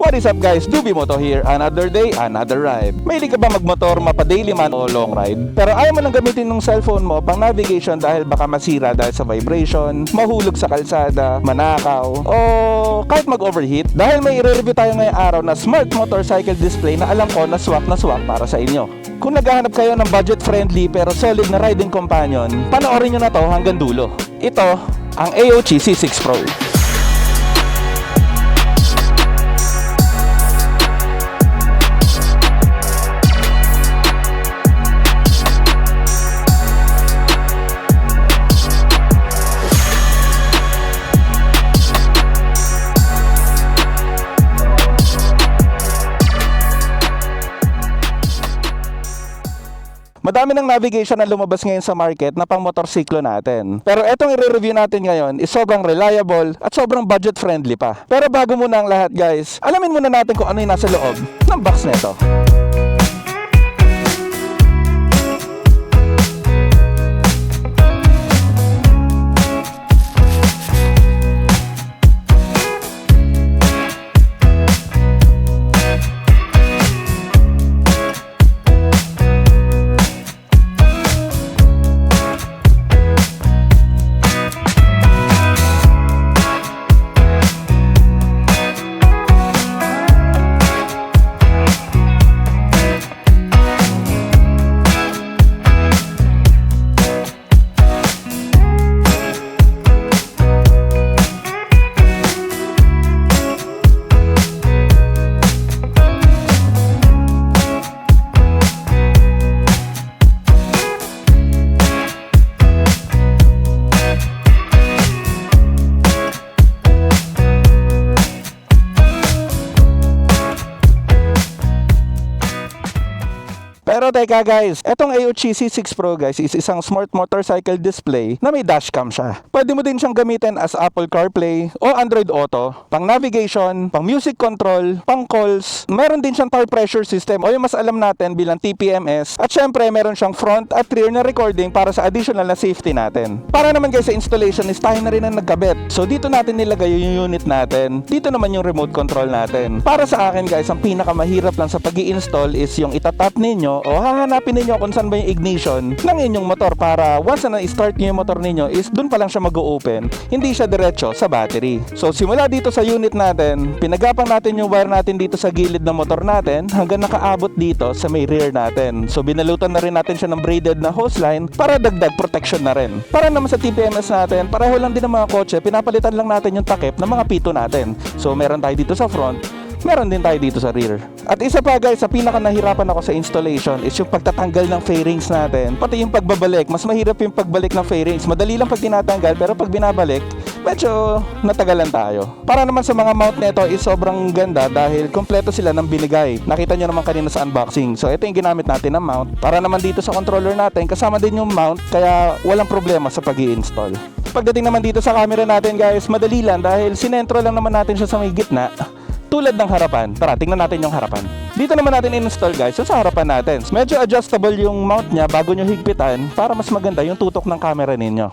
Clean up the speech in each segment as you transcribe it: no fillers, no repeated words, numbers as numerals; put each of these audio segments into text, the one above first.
What is up guys, Dubi Moto here, another day, another ride. Mahilig ka ba magmotor, mapa-daily man o long ride? Pero ayaw mo nang gamitin ng cellphone mo pang navigation dahil baka masira dahil sa vibration, mahulog sa kalsada, manakaw, o kahit mag-overheat? Dahil may i-review tayo ngayong araw na smart motorcycle display na alam ko na swak para sa inyo. Kung naghahanap kayo ng budget-friendly pero solid na riding companion, panoorin nyo na to hanggang dulo. Ito ang AOC C6 Pro. Madami ng navigation na lumabas ngayon sa market na pang motorsiklo natin. Pero etong i-review natin ngayon is sobrang reliable at sobrang budget friendly pa. Pero bago muna ang lahat guys, alamin muna natin kung ano yung nasa loob ng box nito. Pero teka guys, etong AOC C6 Pro guys is isang smart motorcycle display na may dashcam siya. Pwede mo din siyang gamitin as Apple CarPlay o Android Auto, pang navigation, pang music control, pang calls. Meron din siyang tire pressure system o yung mas alam natin bilang TPMS. At syempre meron siyang front at rear na recording para sa additional na safety natin. Para naman guys sa installation is tayo na rin ang nagkabit. So dito natin nilagay yung unit natin. Dito naman yung remote control natin. Para sa akin guys, ang pinakamahirap lang sa pag-i-install is yung itatap ninyo o hahanapin ninyo kung saan ba yung ignition ng inyong motor para once na i-start nyo yung motor ninyo is dun pa lang siya mag-o-open, hindi siya diretso sa battery. So simula dito sa unit natin, pinagapang natin yung wire natin dito sa gilid ng motor natin hanggang nakaabot dito sa may rear natin. So binalutan na rin natin siya ng braided na hose line para dagdag protection na rin. Para naman sa TPMS natin, pareho lang din ng mga kotse, pinapalitan lang natin yung takip ng mga pito natin. So meron tayo dito sa front, meron din tayo dito sa rear. At isa pa guys, sa pinaka nahirapan ako sa installation is yung pagtatanggal ng fairings natin. Pati yung pagbabalik, mas mahirap yung pagbalik ng fairings. Madali lang pag tinatanggal pero pag binabalik, medyo natagalan tayo. Para naman sa mga mount nito is sobrang ganda dahil kompleto sila ng binigay. Nakita nyo naman kanina sa unboxing. So ito yung ginamit natin na mount. Para naman dito sa controller natin, kasama din yung mount kaya walang problema sa pag-i-install. Pagdating naman dito sa camera natin guys, madali lang dahil sinentro lang naman natin siya sa may gitna. Tulad ng harapan. Tara, tingnan natin yung harapan. Dito naman natin in-install guys, so sa harapan natin. Medyo adjustable yung mount niya bago nyo higpitan para mas maganda yung tutok ng camera ninyo.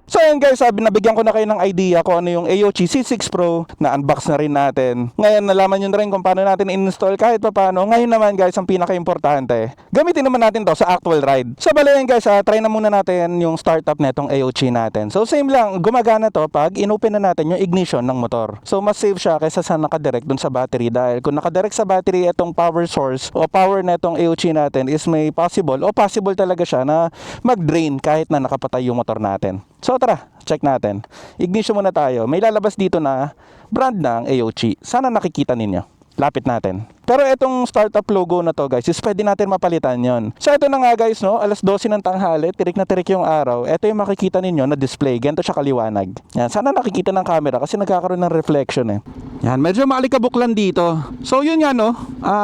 So ayun guys, nabigyan ko na kayo ng idea kung ano yung AOC C6 Pro na unbox na rin natin. Ngayon nalaman nyo na rin kung paano natin in-install kahit pa paano. Ngayon naman guys, ang pinaka-importante, gamitin naman natin to sa actual ride. So bali yun guys, try na muna natin yung startup netong AOC natin. So same lang, gumagana to pag in-open na natin yung ignition ng motor. So mas safe siya kaysa sa nakadirect dun sa battery dahil kung nakadirect sa battery itong power source o power netong AOC natin is may possible talaga siya na mag-drain kahit na nakapatay yung motor natin. So tara, check natin. Ignition muna tayo. May lalabas dito na brand ng AOC. Sana nakikita ninyo. Lapit natin. Pero itong startup logo na to guys, is pwede natin mapalitan yon. So ito na nga guys, no, alas 12 ng tanghali, tirik na tirik yung araw. Ito yung makikita ninyo na display, ganito siya kaliwanag. Yan, sana nakikita ng camera kasi nagkakaroon ng reflection eh. Yan, medyo maalikabok lang dito. So yun nga no,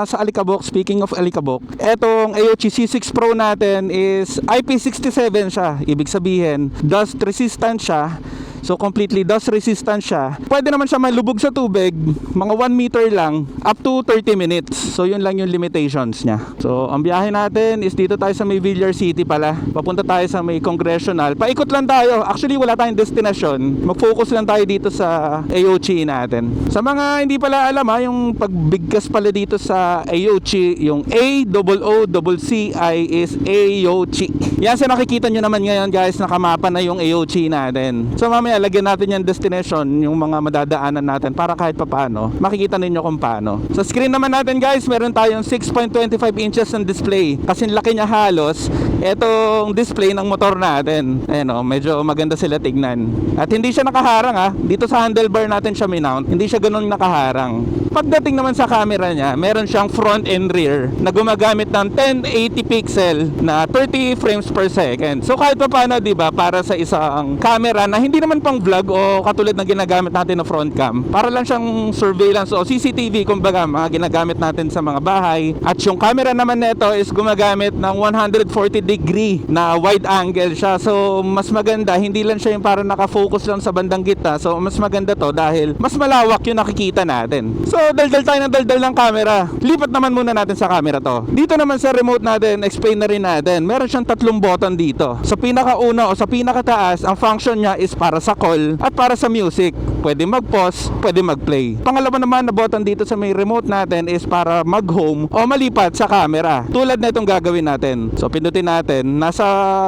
sa alikabok, speaking of alikabok, etong AOC C6 Pro natin is IP67 siya. Ibig sabihin, dust resistant siya. So completely dust resistant siya. Pwede naman siya malubog sa tubig, mga 1 meter lang, up to 30 minutes. So yun lang yung limitations niya. So ang biyahe natin is dito tayo sa may Villar City pala. Papunta tayo sa may Congressional. Paikot lang tayo. Actually wala tayong destination. Mag-focus lang tayo dito sa AOC natin. Sa mga hindi pala alam yung pagbigkas pala dito sa AOC, yung AOOCI is AOC. Yan sa nakikita nyo naman ngayon guys, nakamapa na yung AOC natin. So mamaya lagyan natin yung destination, yung mga madadaanan natin para kahit papaano makikita ninyo kung paano. Sa screen naman natin guys, meron tayong 6.25 inches ng display. Kasi laki niya halos etong display ng motor natin. Ayan medyo maganda sila tignan. At hindi siya nakaharang dito sa handlebar natin siya minount. Hindi siya ganun nakaharang. Pagdating naman sa camera niya, meron siyang front and rear na gumagamit ng 1080 pixel na 30 frames per second. So kahit paano, 'di ba, para sa isang camera na hindi naman pang vlog o katulad ng ginagamit natin na front cam, para lang siyang surveillance o CCTV kumbaga, mga ginagamit natin sa mga bahay. At yung camera naman nito is gumagamit ng 140 degree na wide angle siya. So mas maganda, hindi lang siya yung parang nakafocus lang sa bandang gitna. So mas maganda to dahil mas malawak yung nakikita natin. So daldal tayo ng daldal ng camera. Lipat naman muna natin sa camera to. Dito naman sa remote natin, explain na rin natin. Meron siyang tatlong button dito. Sa pinakauna o sa pinakataas, ang function niya is para sa call at para sa music. Pwede mag-pause, pwede mag-play. Pangalawa naman na button dito sa may remote natin is para mag-home o malipat sa camera. Tulad na itong gagawin natin. So pindutin natin, nasa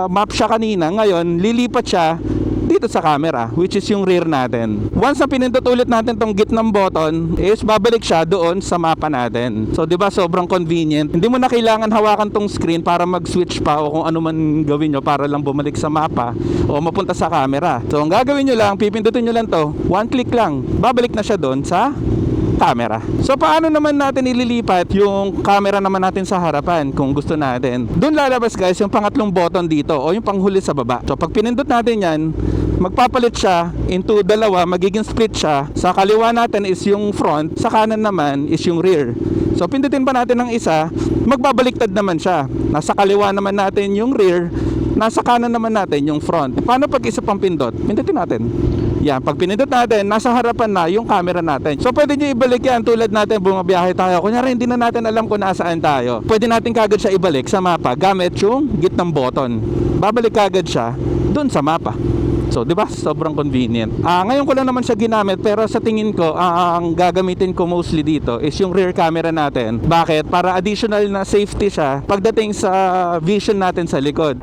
map siya kanina, ngayon lilipat siya dito sa camera, which is yung rear natin. Once na pinindot ulit natin tong gitnang button, is babalik siya doon sa mapa natin. So, di ba, sobrang convenient. Hindi mo na kailangan hawakan tong screen para mag-switch pa o kung ano man gawin nyo para lang bumalik sa mapa o mapunta sa camera. So, ang gagawin nyo lang, pipindutin nyo lang to, one click lang, babalik na siya doon sa camera. So paano naman natin ililipat yung camera naman natin sa harapan kung gusto natin? Doon lalabas guys yung pangatlong button dito o yung panghuli sa baba. So pag pinindot natin yan, magpapalit siya into dalawa, magiging split siya. Sa kaliwa natin is yung front, sa kanan naman is yung rear. So pindutin pa natin ng isa, magbabaliktad naman siya. Nasa kaliwa naman natin yung rear, nasa kanan naman natin yung front. Paano pag isa pang pindot? Pindutin natin. Yan, pag pinindot natin, nasa harapan na yung camera natin. So pwede nyo ibalik yan tulad natin bumabiyahe tayo. Kunyari hindi na natin alam kung nasaan tayo. Pwede natin kagad siya ibalik sa mapa gamit yung gitnang button. Babalik kagad siya dun sa mapa. So, di ba? Sobrang convenient. Ngayon ko lang naman siya ginamit pero sa tingin ko, ang gagamitin ko mostly dito is yung rear camera natin. Bakit? Para additional na safety siya pagdating sa vision natin sa likod.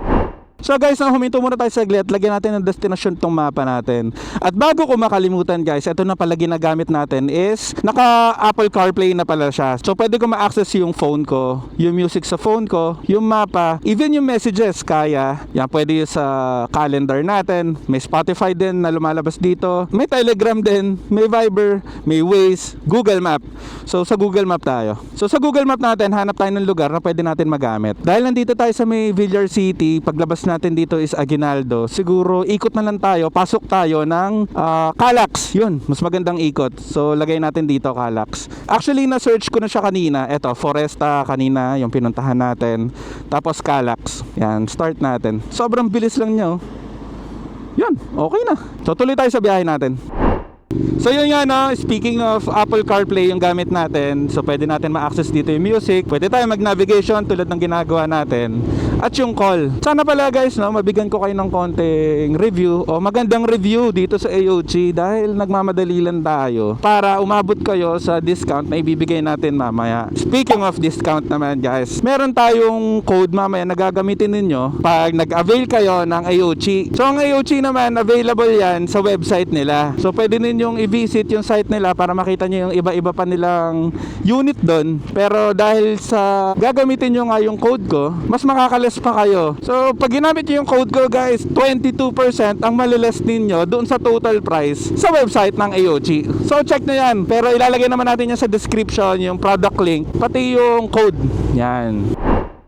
So guys, huminto muna tayo saglit. Lagyan natin ng destination tong mapa natin. At bago ko makalimutan guys, ito na pala ginagamit natin is naka Apple CarPlay na pala siya. So pwede ko ma-access yung phone ko, yung music sa phone ko, yung mapa, even yung messages kaya. Yan, pwede sa calendar natin. May Spotify din na lumalabas dito. May Telegram din, may Viber, may Waze, Google Map. So sa Google Map tayo. So sa Google Map natin, hanap tayo ng lugar na pwede natin magamit. Dahil nandito tayo sa may Villar City, paglabas natin dito is Aguinaldo. Siguro ikot na lang tayo, pasok tayo ng Calax. Yun, mas magandang ikot. So lagay natin dito Calax. Actually na-search ko na siya kanina. Eto, Foresta kanina yung pinuntahan natin. Tapos Calax. Yan, start natin. Sobrang bilis lang niya. Yun, okay na. So tuloy tayo sa biyahe natin. So yun nga no, speaking of Apple CarPlay yung gamit natin. So pwede natin ma-access dito yung music. Pwede tayo mag-navigation tulad ng ginagawa natin. At yung call. Sana pala guys no, mabigyan ko kayo ng konting review o magandang review dito sa AOC dahil nagmamadali lang tayo para umabot kayo sa discount na ibibigay natin mamaya. Speaking of discount naman guys, meron tayong code mamaya na gagamitin ninyo pag nag-avail kayo ng AOC. So ang AOC naman available yan sa website nila. So pwede ninyong i-visit yung site nila para makita nyo yung iba-iba pa nilang unit doon. Pero dahil sa gagamitin nyo nga yung code ko, mas makakalas pa kayo. So pag ginamit nyo yung code ko guys, 22% ang maliles ninyo doon sa total price sa website ng AOC. So check na yan. Pero ilalagay naman natin yan sa description, yung product link, pati yung code. Yan.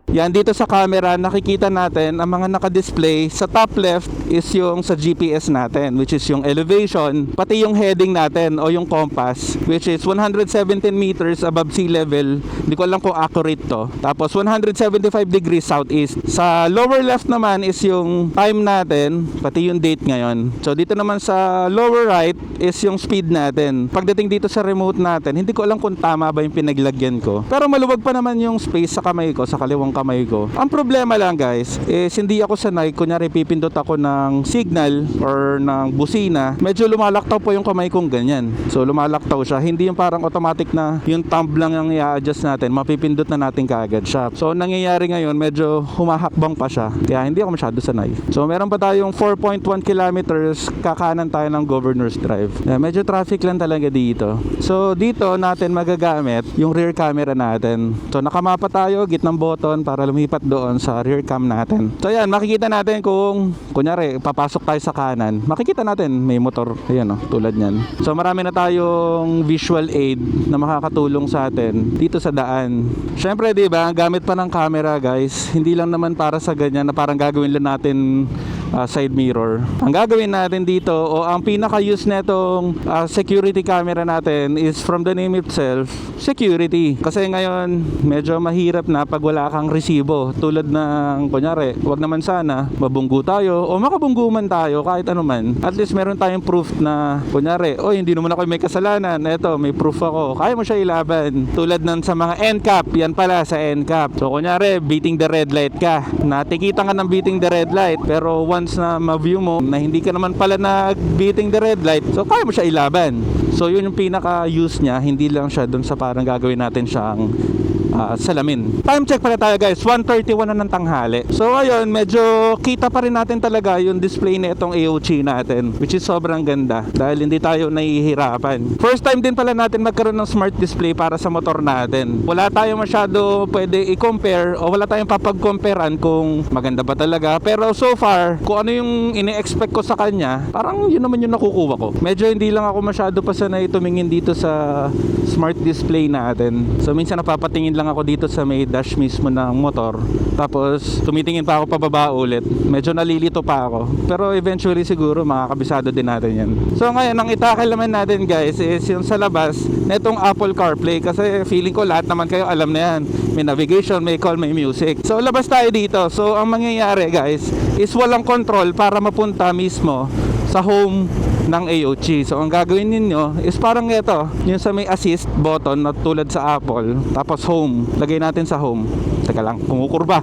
Yan, dito sa camera, nakikita natin ang mga naka-display. Sa top left is yung sa GPS natin, which is yung elevation, pati yung heading natin o yung compass, which is 117 meters above sea level. Hindi ko alam kung accurate to. Tapos 175 degrees southeast. Sa lower left naman is yung time natin, pati yung date ngayon. So dito naman sa lower right is yung speed natin. Pagdating dito sa remote natin, hindi ko alam kung tama ba yung pinaglagyan ko. Pero maluwag pa naman yung space sa kamay ko, sa kaliwang kamay ko. Ang problema lang guys is hindi ako sanay. Kunyari pipindot ako ng signal or ng busina, medyo lumalaktaw po yung kamay kong ganyan. So lumalaktaw siya. Hindi yung parang automatic na yung thumb lang ang i-adjust natin, mapipindot na natin kaagad siya. So nangyayari ngayon, medyo humahakbang pa siya. Kaya hindi ako masyado sanay. So meron pa tayong 4.1 kilometers, kakanan tayo ng Governor's Drive. Medyo traffic lang talaga dito. So dito natin magagamit yung rear camera natin. So nakamapa tayo, gitnang button para lumipat doon sa rear cam natin. So yan, makikita natin kung kunyari papasok tayo sa kanan, makikita natin may motor, ayan tulad nyan. So marami na tayong visual aid na makakatulong sa atin dito sa daan. Syempre di ba, gamit pa ng camera guys, hindi lang naman para sa ganyan na parang gagawin lang natin side mirror. Ang gagawin natin dito o ang pinaka-use netong security camera natin is from the name itself, security. Kasi ngayon medyo mahirap na pag wala kang resibo. Tulad ng kunyari, wag naman sana mabunggo tayo o makabunggo man tayo kahit ano man. At least meron tayong proof na kunyari, hindi naman ako may kasalanan. Eto, may proof ako. Kaya mo siya ilaban. Tulad ng sa mga NCAP, yan pala sa NCAP. So kunyari, beating the red light ka. Natikita ka ng beating the red light pero once na ma-view mo na hindi ka naman pala nag-beating the red light, so kaya mo siya ilaban. So yun yung pinaka-use niya, hindi lang siya dun sa parang gagawin natin siyang salamin. Time check pala tayo guys, 1:31 na ng tanghali. So ayun, medyo kita pa rin natin talaga yung display na itong AOC natin, which is sobrang ganda dahil hindi tayo nahihirapan. First time din pala natin magkaroon ng smart display para sa motor natin. Wala tayong masyado pwede i-compare o wala tayong papag-comparean kung maganda ba talaga. Pero so far, kung ano yung ini-expect ko sa kanya, parang yun naman yung nakukuha ko. Medyo hindi lang ako masyado pa sanay tumingin dito sa smart display natin. So minsan napapatingin lang ako dito sa may dash mismo ng motor. Tapos tumitingin pa ako pababa ulit. Medyo nalilito pa ako. Pero eventually siguro makakabisado din natin yan. So ngayon, ang itakal naman natin guys is yung sa labas netong Apple CarPlay. Kasi feeling ko lahat naman kayo alam na yan. May navigation, may call, may music. So labas tayo dito. So ang mangyayari guys is walang control para mapunta mismo sa home ng AOC. So ang gagawin ninyo is parang ito, yung sa may assist button na tulad sa Apple, tapos home, lagay natin sa home. Teka lang, kumukurba.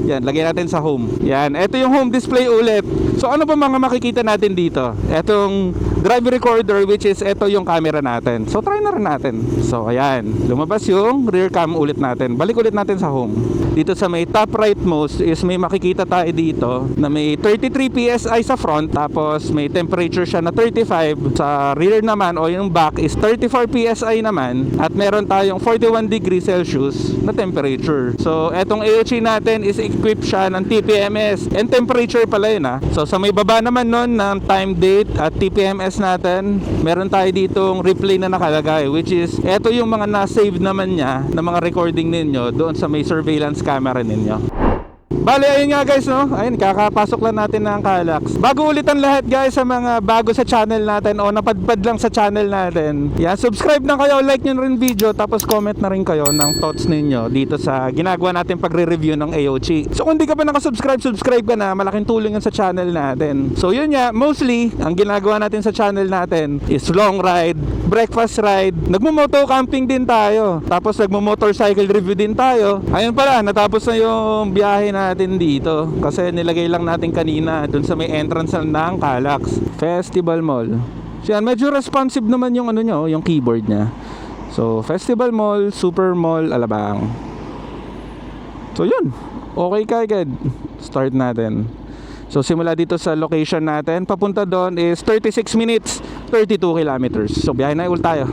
Yan, lagay natin sa home. Yan, ito yung home display ulit. So ano ba mga makikita natin dito? Etong drive recorder, which is ito yung camera natin. So try na rin natin. So ayan, lumabas yung rear cam ulit natin. Balik ulit natin sa home. Dito sa may top rightmost is may makikita tayo dito na may 33 PSI sa front, tapos may temperature siya na 35. Sa rear naman o yung back is 34 PSI naman, at meron tayong 41 degrees Celsius na temperature. So etong AOC natin is equipped siya ng TPMS and temperature pala yun So sa may baba naman nun ng time, date at TPMS natin, meron tayo ditong replay na nakalagay, which is eto yung mga na-save naman niya na mga recording ninyo doon sa may surveillance camera ninyo. Bale, ayun nga guys, no? Ayun, kakapasok lang natin ng Calax. Bago ulit ang lahat guys sa mga bago sa channel natin o napadpad lang sa channel natin. Yan, subscribe na kayo, like nyo rin video, tapos comment na rin kayo ng thoughts ninyo dito sa ginagawa natin pagre-review ng AOC. So kung di ka pa nakasubscribe, subscribe ka na. Malaking tulong yan sa channel natin. So yun nga, mostly, ang ginagawa natin sa channel natin is long ride, breakfast ride, nagmo-moto camping din tayo. Tapos nagmo-motorcycle review din tayo. Ayun pala, natapos na yung biyahe natin dito kasi nilagay lang natin kanina dun sa may entrance ng Calax Festival Mall. So yan, medyo responsive naman yung ano nyo, yung keyboard nya. So Festival Mall, Super Mall, Alabang. So yun, okay kagad. Start natin. So simula dito sa location natin, papunta doon is 36 minutes, 32 kilometers. So biyahe na ulit tayo.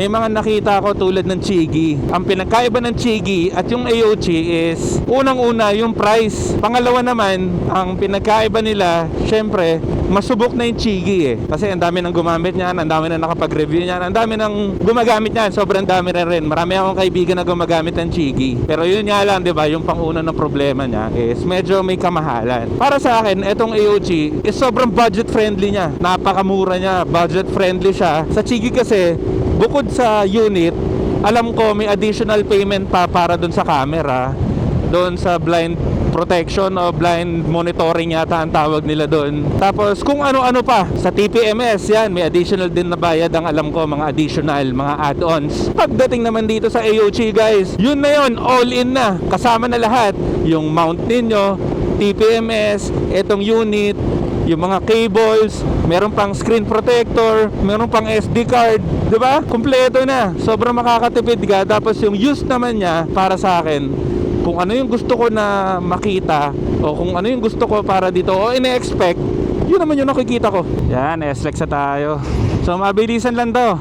may mga nakita ko tulad ng Chigi. Ang pinagkaiba ng Chigi at yung AOC is unang-una yung price. Pangalawa naman, ang pinagkaiba nila, syempre, masubok na yung Chigi eh. Kasi ang dami nang gumamit niyan, ang dami na nakapag-review niyan, ang dami nang gumagamit niyan, sobrang dami na rin. Marami akong kaibigan na gumagamit ng Chigi. Pero yun nga lang, 'di ba, yung panguna ng problema niya is medyo may kamahalan. Para sa akin, etong AOC is sobrang budget friendly niya. Napakamura niya, budget friendly siya. Sa Chigi kasi, bukod sa unit, alam ko may additional payment pa para dun sa camera, doon sa blind protection o blind monitoring yata ang tawag nila doon. Tapos kung ano-ano pa sa TPMS, yan, may additional din na bayad ang alam ko, mga additional, mga add-ons. Pagdating naman dito sa AOC guys, yun na yun, all in na, kasama na lahat. Yung mount ninyo, TPMS, etong unit, yung mga cables, meron pang screen protector, meron pang SD card, 'di ba? Kumpleto na. Sobrang makakatipid ka. Tapos yung use naman niya para sa akin, kung ano yung gusto ko na makita o kung ano yung gusto ko para dito o ine-expect, yun naman yung nakikita ko. Yan, S-Lex na tayo. So mabilisan lang to.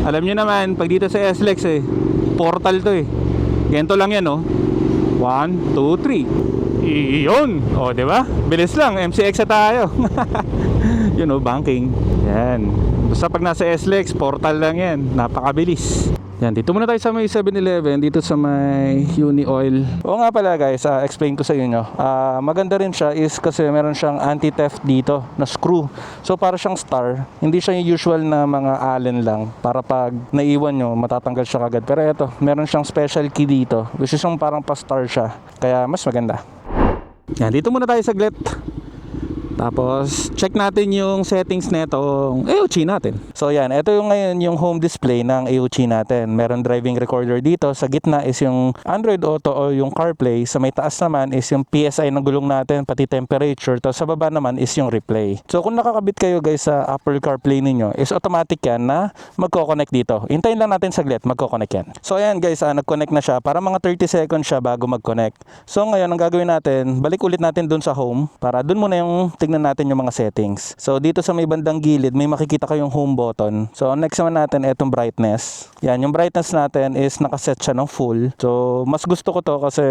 Alam nyo naman, pag dito sa S-Lex eh, portal to eh. Ganito lang yan, oh. 1, 2, 3. Iyon. O, di ba? Bilis lang. MCX na tayo. Yun, oh, banking. Yan. Basta pag nasa S-Lex, portal lang yan. Napakabilis. Yan, dito muna tayo sa may 7-Eleven, dito sa may Uni Oil. Oo nga pala guys, explain ko sa inyo. Maganda rin siya is kasi meron siyang anti-theft dito na screw. So para siyang star, hindi siya yung usual na mga allen lang. Para pag naiwan nyo, matatanggal siya kagad. Pero eto, meron siyang special key dito, which is yung parang pa-star siya. Kaya mas maganda. Yan, dito muna tayo saglit. Tapos check natin yung settings netong AOC natin. So yan, ito yung ngayon yung home display ng AOC natin. Meron driving recorder dito. Sa gitna is yung Android Auto o yung CarPlay. Sa may taas naman is yung PSI ng gulong natin, pati temperature. Tapos sa baba naman is yung replay. So kung nakakabit kayo guys sa Apple CarPlay ninyo, is automatic yan na magko-connect dito. Hintayin lang natin saglit, magko-connect yan. So ayan guys, nag-connect na siya. Para mga 30 seconds siya bago mag-connect. So ngayon ang gagawin natin, balik ulit natin dun sa home. Para dun muna yung tignan natin yung mga settings. So dito sa may bandang gilid may makikita kayong home button. So next naman natin itong brightness. Yan, yung brightness natin is nakaset siya ng full. So mas gusto ko to kasi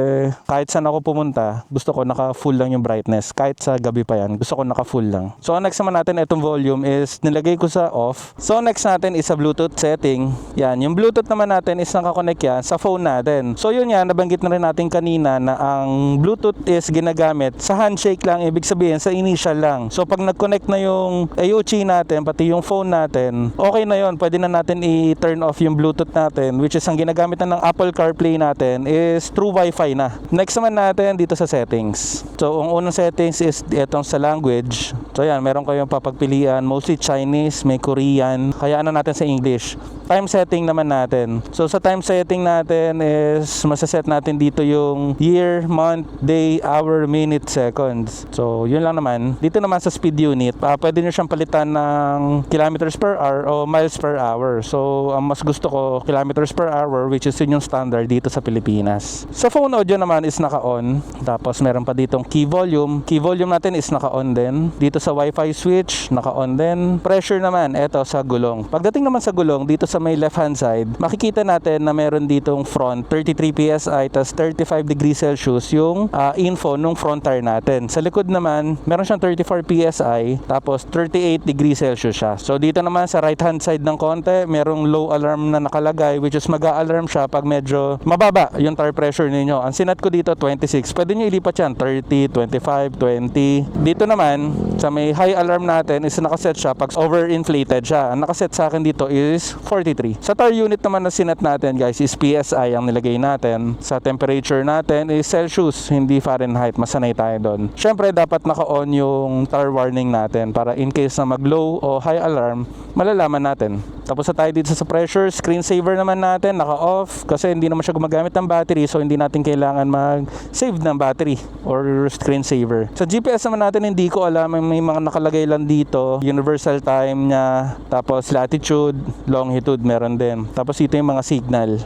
kahit saan ako pumunta, gusto ko naka full lang yung brightness. Kahit sa gabi pa yan, gusto ko naka full lang. So next naman natin itong volume is nilagay ko sa off. So next natin is sa Bluetooth setting. Yan, yung Bluetooth naman natin is nakakonect yan sa phone natin. So yun yan, nabanggit na rin natin kanina na ang Bluetooth is ginagamit sa handshake lang, ibig sabihin sa initial lang. So pag nag-connect na yung AOC natin, pati yung phone natin, okay na yon. Pwede na natin i-turn off yung Bluetooth natin, which is ang ginagamit na ng Apple CarPlay natin is through Wi-Fi na. Next naman natin dito sa settings. So ang unang settings is itong sa language. So yan, meron kayong papagpilian, mostly Chinese, may Korean, kaya ano natin sa English. Time setting naman natin. So sa time setting natin is masaset natin dito yung year, month, day, hour, minute, seconds. So yun lang naman. Dito naman sa speed unit, pwede nyo siyang palitan ng kilometers per hour o miles per hour. So ang mas gusto ko kilometers per hour, which is yun yung standard dito sa Pilipinas. Sa phone audio naman is naka-on. Tapos meron pa ditong key volume. Key volume natin is naka-on din. Dito sa Wi-Fi switch, naka-on din. Pressure naman, eto sa gulong. Pagdating naman sa gulong, dito sa may left hand side, makikita natin na meron ditong front 33 PSI tas 35 degrees Celsius yung info nung front tire natin. Sa likod naman, meron siyang 34 PSI tapos 38 degrees Celsius siya. So dito naman sa right hand side ng konti, merong low alarm na nakalagay, which is mag-a-alarm siya pag medyo mababa yung tire pressure ninyo. Ang sinat ko dito 26. Pwede nyo ilipat yan 30, 25, 20. Dito naman sa may high alarm natin is nakaset siya pag overinflated siya. Ang nakaset sa akin dito is 43. Sa tire unit naman na sinat natin guys is PSI ang nilagay natin. Sa temperature natin is Celsius, hindi Fahrenheit. Masanay tayo doon. Syempre dapat naka-on yung tire warning natin para in case na mag-low o high alarm, malalaman natin. Tapos sa tayo dito sa pressure, screensaver naman natin, naka-off kasi hindi naman siya gumagamit ng battery, so hindi natin kailangan mag-save ng battery or screensaver. Sa GPS naman natin, hindi ko alam, may mga nakalagay lang dito, universal time niya, tapos latitude, longitude meron din. Tapos ito yung mga signal.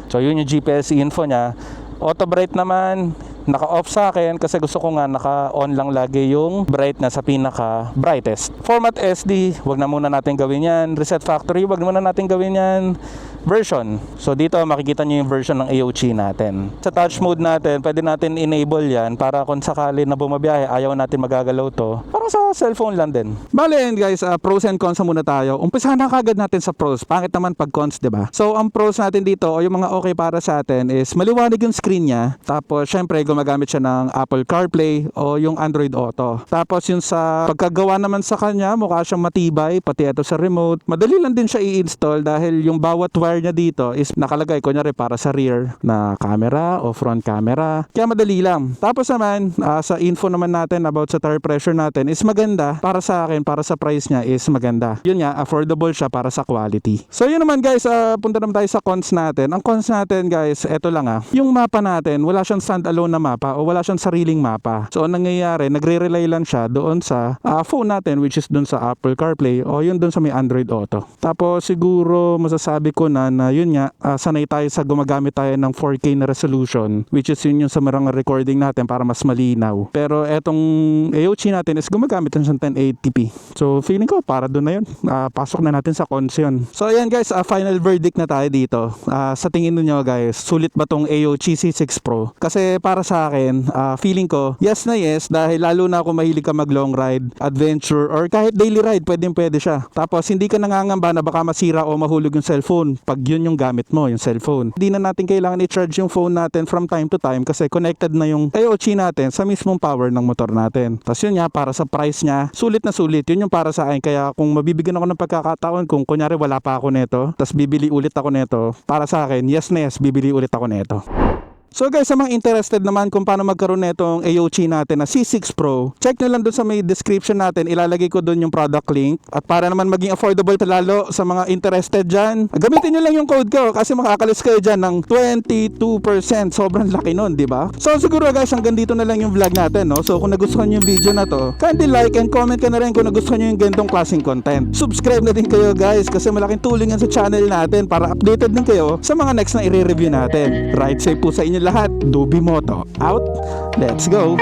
So yun yung GPS info niya. Auto bright naman, naka-off sa akin kasi gusto ko nga naka-on lang lagi yung brightness sa pinaka-brightest. Format SD, wag na muna natin gawin yan. Reset factory, wag na muna natin gawin yan. Version. So dito makikita nyo yung version ng AOC natin. Sa touch mode natin, pwede natin enable yan para kung sakali na bumabiyahe, ayaw natin magagalaw to. Parang sa cellphone lang din. Bale yun guys, pros and cons muna tayo. Umpisahan na kagad natin sa pros. Pangit naman pag cons, diba? So ang pros natin dito, o yung mga okay para sa atin is maliwanag yung screen niya. Tapos syempre gumagamit siya ng Apple CarPlay o yung Android Auto. Tapos yung sa pagkagawa naman sa kanya, mukha siyang matibay, pati ito sa remote. Madali lang din siya i-install dahil yung bawat wire niya dito is nakalagay kunyari para sa rear na camera o front camera. Kaya madali lang. Tapos naman sa info naman natin about sa tire pressure natin is maganda para sa akin, para sa price niya is maganda. Yun nga, affordable siya para sa quality. So yun naman guys, punta naman tayo sa cons natin. Ang cons natin guys, eto lang yung mapa natin, wala siyang standalone na mapa o wala siyang sariling mapa. So ang nangyayari, nagre-rely lang siya doon sa phone natin which is doon sa Apple CarPlay o yun doon sa may Android Auto. Tapos siguro masasabi ko na yun nga, sanay tayo sa gumagamit tayo ng 4K na resolution which is yun yung sa mga recording natin para mas malinaw. Pero etong AOC natin is gumagamit ng 1080p. So feeling ko para doon na yun. Pasok na natin sa cons yun. So ayan guys, final verdict na tayo dito. Sa tingin niyo guys, sulit ba tong AOC C6 Pro? Kasi para sa akin, feeling ko yes na yes dahil lalo na kung mahilig ka mag long ride, adventure or kahit daily ride, pwede siya. Tapos hindi ka nangangamba na baka masira o mahulog yung cellphone pag yun yung gamit mo, yung cellphone. Hindi na natin kailangan i-charge yung phone natin from time to time kasi connected na yung AOC natin sa mismong power ng motor natin. Tapos yun nga, para sa price niya, sulit na sulit. Yun yung para sa akin. Kaya kung mabibigyan ako ng pagkakataon, kung kunyari wala pa ako neto, tapos bibili ulit ako neto, para sa akin, yes na yes, bibili ulit ako neto. So guys, sa mga interested naman kung paano magkaroon nitong AOC natin na C6 Pro, check nyo lang doon sa may description natin, ilalagay ko doon yung product link. At para naman maging affordable lalo sa mga interested dyan, gamitin nyo lang yung code ko kasi makakalis kayo dyan ng 22%. Sobrang laki nun, di ba? So siguro guys, hanggang dito na lang yung vlog natin, no? So kung nagustuhan nyo yung video na to, kindly like and comment ka na rin kung nagustuhan nyo yung ganitong klaseng content. Subscribe na din kayo guys kasi malaking tulong yan sa channel natin para updated din kayo sa mga next na i-review natin. Ride safe po sa inyo lahat. Dubi Moto out. Let's go.